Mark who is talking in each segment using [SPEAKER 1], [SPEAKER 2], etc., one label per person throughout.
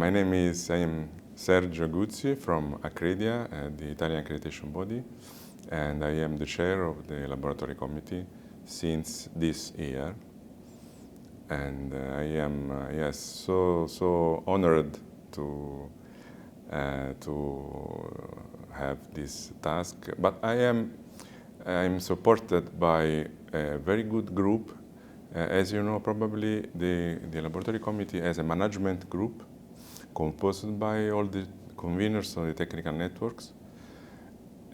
[SPEAKER 1] I am Sergio Guzzi from Accredia, the Italian accreditation body, and I am the chair of the laboratory committee since this year. And I am, so honored to have this task. But I'm supported by a very good group. As you know, probably the laboratory committee has a management group composed by all the conveners of the technical networks,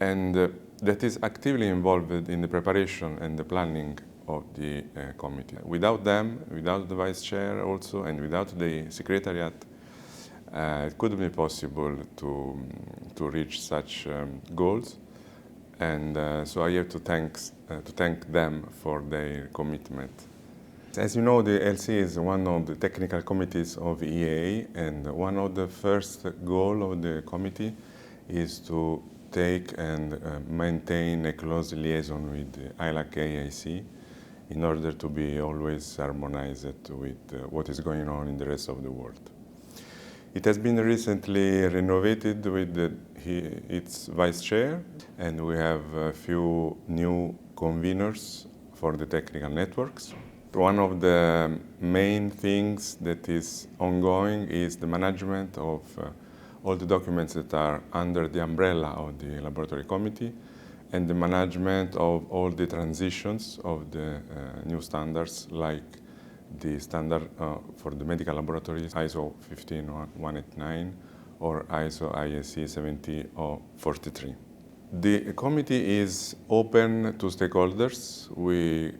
[SPEAKER 1] and that is actively involved in the preparation and the planning of the committee. Without them, without the vice chair also, and without the secretariat, it couldn't be possible to reach such goals. And so I have to thank them for their commitment. As you know, the LC is one of the technical committees of EA, and one of the first goals of the committee is to take and maintain a close liaison with the ILAC AIC in order to be always harmonized with what is going on in the rest of the world. It has been recently renovated with its vice chair, and we have a few new conveners for the technical networks. One of the main things that is ongoing is the management of all the documents that are under the umbrella of the laboratory committee, and the management of all the transitions of the new standards, like the standard for the medical laboratories, ISO 15189 or ISO IEC 7043. The committee is open to stakeholders. We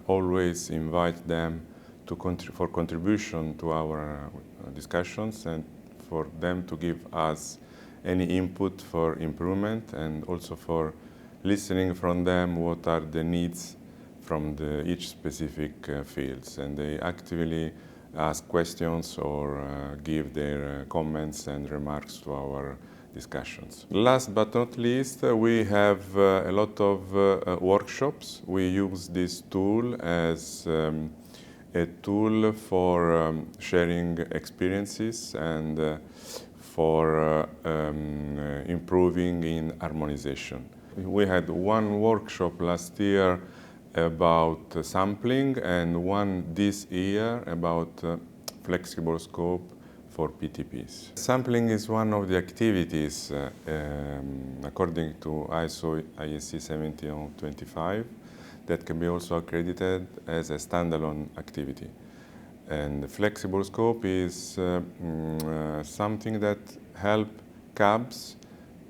[SPEAKER 1] always invite them for contribution to our discussions, and for them to give us any input for improvement, and also for listening from them what are the needs from each specific fields. And they actively ask questions or give their comments and remarks to our discussions. Last but not least, we have a lot of workshops. We use this tool as a tool for sharing experiences and for improving in harmonization. We had one workshop last year about sampling, and one this year about flexible scope for PTPs. Sampling is one of the activities according to ISO IEC 7025 that can be also accredited as a standalone activity. And the flexible scope is something that helps cabs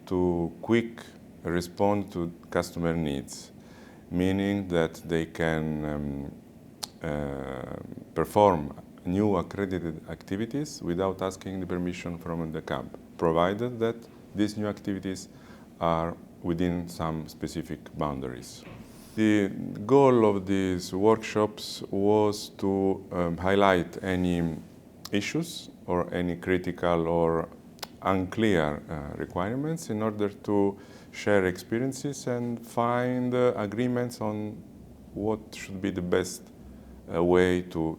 [SPEAKER 1] to quick respond to customer needs, meaning that they can perform new accredited activities without asking the permission from the cab, provided that these new activities are within some specific boundaries. The goal of these workshops was to highlight any issues or any critical or unclear requirements in order to share experiences and find agreements on what should be the best way to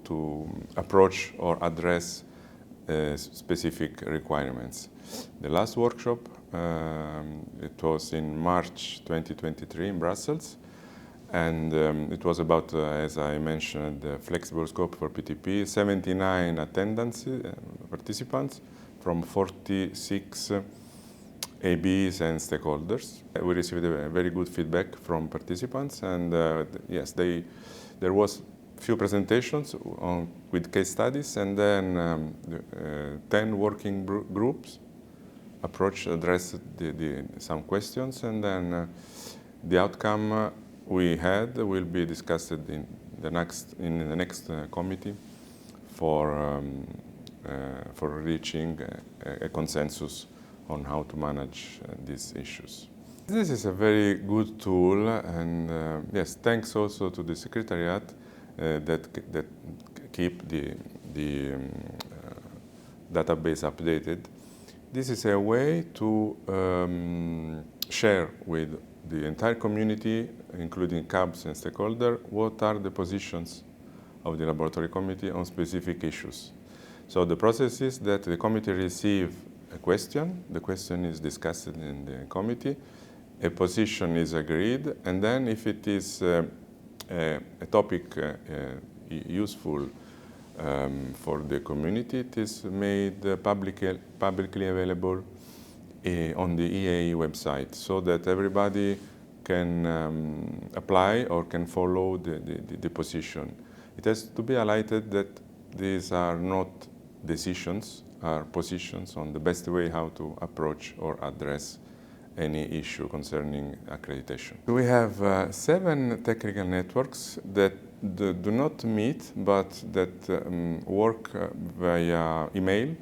[SPEAKER 1] approach or address specific requirements. The last workshop, it was in March 2023 in Brussels, and it was about, as I mentioned, the flexible scope for PTP, 79 participants from 46 ABs and stakeholders. We received a very good feedback from participants, and yes, there was few presentations with case studies, and then 10 working groups addressed some questions, and then the outcome we had will be discussed in the next committee for reaching a consensus on how to manage these issues. This is a very good tool, and yes, thanks also to the Secretariat that keep the database updated. This is a way to share with the entire community, including CABs and stakeholders, what are the positions of the laboratory committee on specific issues. So the process is that the committee receives a question, the question is discussed in the committee, a position is agreed, and then if it is a topic useful for the community, it is made publicly available on the EA website, so that everybody can apply or can follow the position. It has to be highlighted that these are not decisions, are positions on the best way how to approach or address any issue concerning accreditation. We have 7 technical networks that do not meet, but that work via email.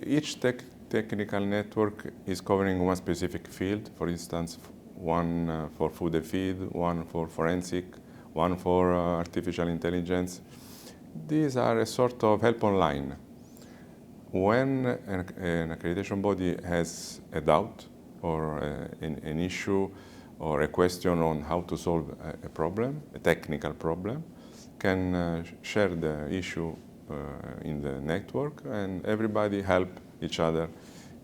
[SPEAKER 1] Each technical network is covering one specific field, for instance, one for food and feed, one for forensic, one for artificial intelligence. These are a sort of help online. When an accreditation body has a doubt or an issue or a question on how to solve a problem, a technical problem, can share the issue in the network, and everybody help each other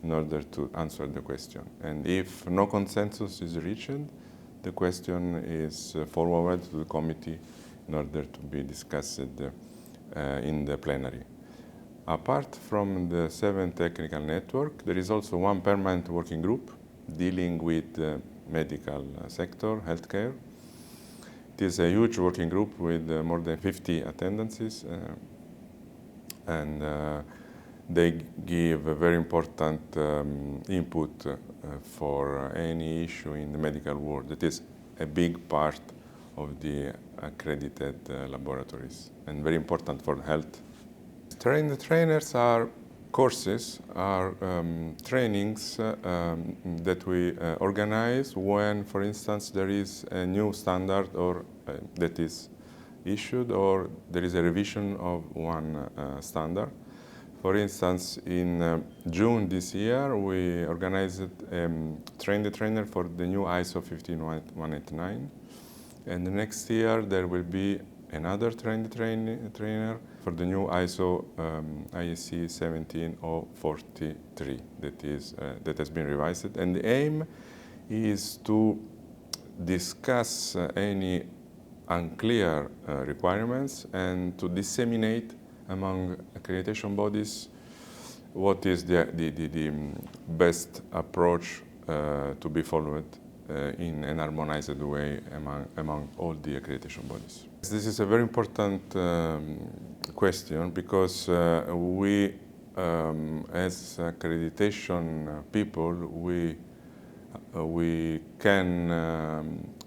[SPEAKER 1] in order to answer the question. And if no consensus is reached, the question is forwarded to the committee in order to be discussed in the plenary. Apart from the 7 technical networks, there is also one permanent working group dealing with the medical sector, healthcare. It is a huge working group with more than 50 attendances, and they give a very important input for any issue in the medical world. It is a big part of the accredited laboratories and very important for health. The trainers are courses, are trainings that we organize when, for instance, there is a new standard or that is issued, or there is a revision of one standard. For instance, in June this year, we organized Train the Trainer for the new ISO 15189. And the next year, there will be another Train the Trainer for the new ISO IEC 17043 that has been revised. And the aim is to discuss any unclear requirements and to disseminate among accreditation bodies what is the best approach to be followed in an harmonized way among all the accreditation bodies. This is a very important question because we, as accreditation people, we can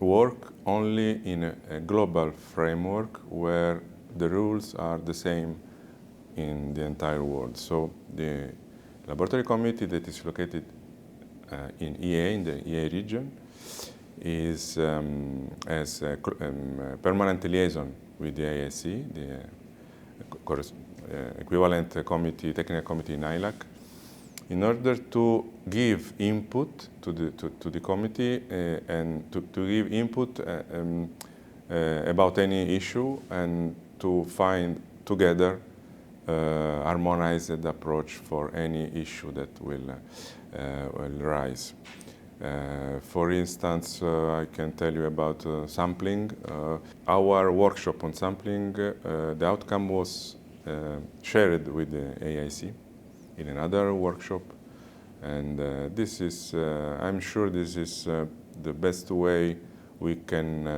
[SPEAKER 1] work only in a global framework where the rules are the same in the entire world. So the laboratory committee that is located in EA, in the EA region, is as a permanent liaison with the ASC, the equivalent committee, technical committee in ILAC, in order to give input to the committee and to give input about any issue and to find together harmonized approach for any issue that will rise. For instance, I can tell you about sampling. Our workshop on sampling, the outcome was shared with the AIC in another workshop, and this is, I'm sure this is the best way we can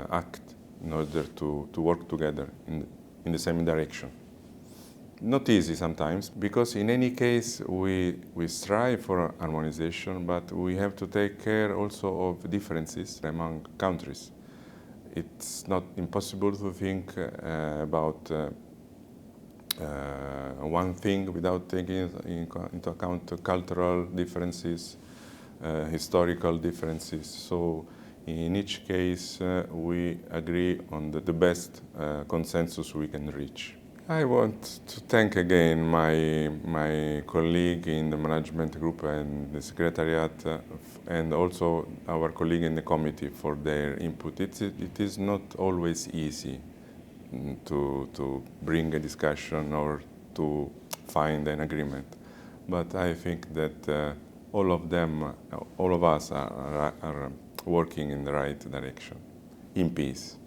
[SPEAKER 1] act in order to work together in the same direction. Not easy sometimes, because in any case we strive for harmonization, but we have to take care also of differences among countries. It's not impossible to think about one thing without taking into account cultural differences, historical differences. So in each case, we agree on the best consensus we can reach. I want to thank again my colleague in the management group and the secretariat, and also our colleague in the committee for their input. It is not always easy to bring a discussion or to find an agreement. But I think that all of them, all of us are working in the right direction, in peace.